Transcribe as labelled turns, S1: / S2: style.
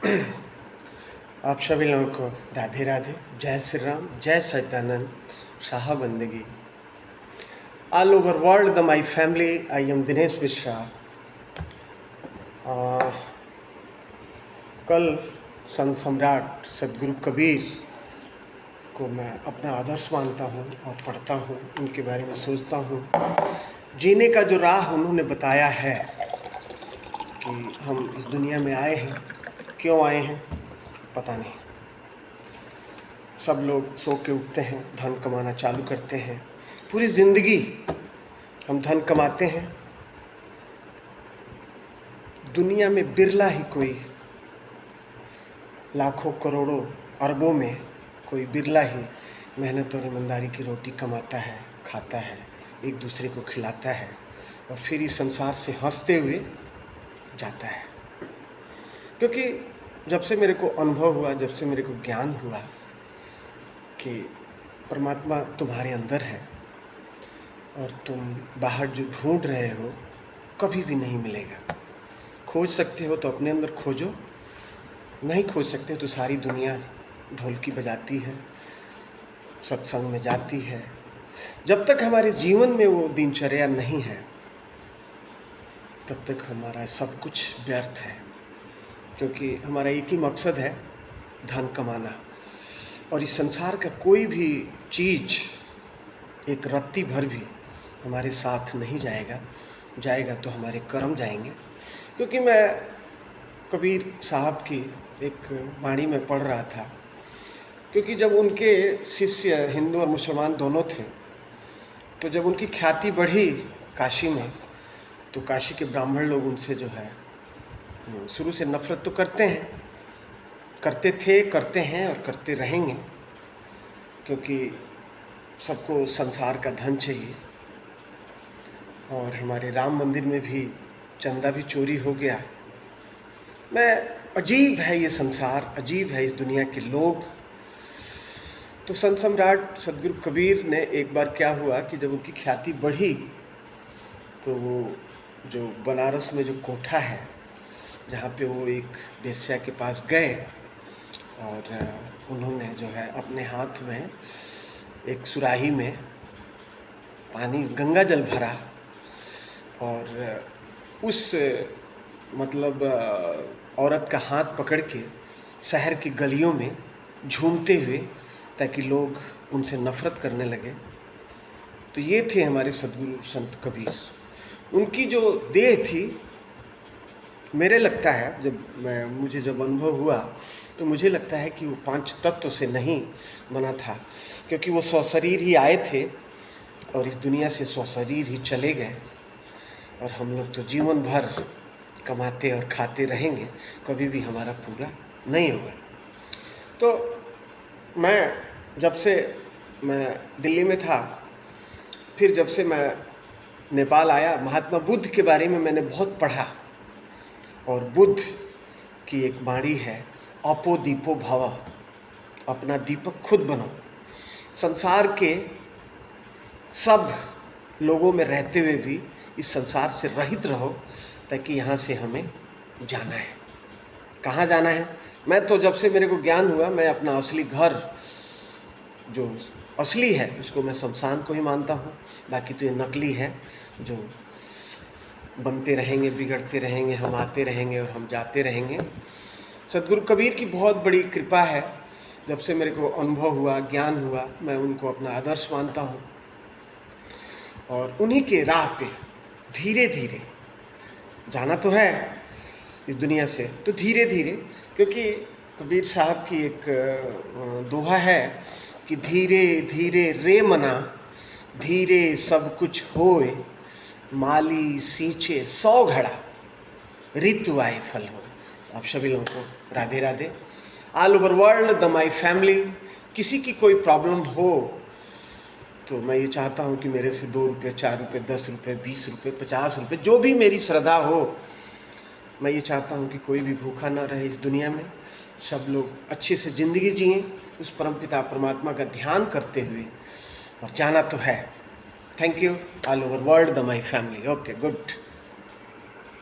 S1: आप सभी लोगों को राधे राधे, जय श्री राम, जय सच्चिदानंद, शाह बंदगी। All over world the my family, I am Dinesh Mishra. कल संत सम्राट सदगुरु कबीर को मैं अपना आदर्श मानता हूँ और पढ़ता हूँ, उनके बारे में सोचता हूँ। जीने का जो राह उन्होंने बताया है कि हम इस दुनिया में आए हैं, क्यों आए हैं पता नहीं। सब लोग सो के उठते हैं, धन कमाना चालू करते हैं, पूरी ज़िंदगी हम धन कमाते हैं। दुनिया में बिरला ही कोई, लाखों करोड़ों अरबों में कोई बिरला ही मेहनत और ईमानदारी की रोटी कमाता है, खाता है, एक दूसरे को खिलाता है और फिर इस संसार से हंसते हुए जाता है। क्योंकि जब से मेरे को अनुभव हुआ, जब से मेरे को ज्ञान हुआ कि परमात्मा तुम्हारे अंदर है और तुम बाहर जो ढूंढ रहे हो कभी भी नहीं मिलेगा। खोज सकते हो तो अपने अंदर खोजो, नहीं खोज सकते हो तो सारी दुनिया ढोलकी बजाती है, सत्संग में जाती है। जब तक हमारे जीवन में वो दिनचर्या नहीं है तब तक हमारा सब कुछ व्यर्थ है। क्योंकि हमारा एक ही मकसद है, धन कमाना। और इस संसार का कोई भी चीज़ एक रत्ती भर भी हमारे साथ नहीं जाएगा, जाएगा तो हमारे कर्म जाएंगे। क्योंकि मैं कबीर साहब की एक वाणी में पढ़ रहा था, क्योंकि जब उनके शिष्य हिंदू और मुसलमान दोनों थे, तो जब उनकी ख्याति बढ़ी काशी में, तो काशी के ब्राह्मण लोग उनसे जो है शुरू से नफरत तो करते हैं, करते थे, करते हैं और करते रहेंगे। क्योंकि सबको संसार का धन चाहिए। और हमारे राम मंदिर में भी चंदा भी चोरी हो गया। अजीब है ये संसार, अजीब है इस दुनिया के लोग। तो संत सम्राट सदगुरु कबीर ने एक बार क्या हुआ कि जब उनकी ख्याति बढ़ी तो वो जो बनारस में जो कोठा है, जहाँ पे वो एक वेश्या के पास गए और उन्होंने जो है अपने हाथ में एक सुराही में पानी गंगा जल भरा और उस मतलब औरत का हाथ पकड़ के शहर की गलियों में झूमते हुए, ताकि लोग उनसे नफ़रत करने लगे। तो ये थे हमारे सदगुरु संत कबीर। उनकी जो देह थी, मेरे लगता है मुझे जब अनुभव हुआ तो मुझे लगता है कि वो 5 तत्व से नहीं बना था। क्योंकि वो स्वशरीर ही आए थे और इस दुनिया से स्वशरीर ही चले गए। और हम लोग तो जीवन भर कमाते और खाते रहेंगे, कभी भी हमारा पूरा नहीं होगा। तो जब से मैं दिल्ली में था, फिर जब से मैं नेपाल आया, महात्मा बुद्ध के बारे में मैंने बहुत पढ़ा। और बुद्ध की एक वाणी है, अपो दीपो भव, अपना दीपक खुद बनो। संसार के सब लोगों में रहते हुए भी इस संसार से रहित रहो, ताकि यहाँ से हमें जाना है। कहाँ जाना है? मैं तो जब से मेरे को ज्ञान हुआ, मैं अपना असली घर जो असली है उसको मैं शमशान को ही मानता हूँ। बाकी तो ये नकली है, जो बनते रहेंगे, बिगड़ते रहेंगे, हम आते रहेंगे और हम जाते रहेंगे। सदगुरु कबीर की बहुत बड़ी कृपा है। जब से मेरे को अनुभव हुआ, ज्ञान हुआ, मैं उनको अपना आदर्श मानता हूँ। और उन्हीं के राह पे धीरे धीरे जाना तो है इस दुनिया से, तो धीरे धीरे। क्योंकि कबीर साहब की एक दोहा है कि धीरे धीरे रे मना, धीरे सब कुछ होए, माली सींचे 100 घड़ा, ऋतु आए फल हो। आप सभी लोगों को Radhe Radhe. All over world the my family. किसी की कोई प्रॉब्लम हो तो मैं ये चाहता हूँ कि मेरे से 2 रुपये, 4 रुपये, 10 रुपये, 20 रुपये, 50 रुपये, जो भी मेरी श्रद्धा हो, मैं ये चाहता हूँ कि कोई भी भूखा ना रहे इस दुनिया में। सब लोग अच्छे से ज़िंदगी जिएँ, उस परमपिता परमात्मा का ध्यान करते हुए। और जाना तो है। Thank you. All over world the my family. Okay, good.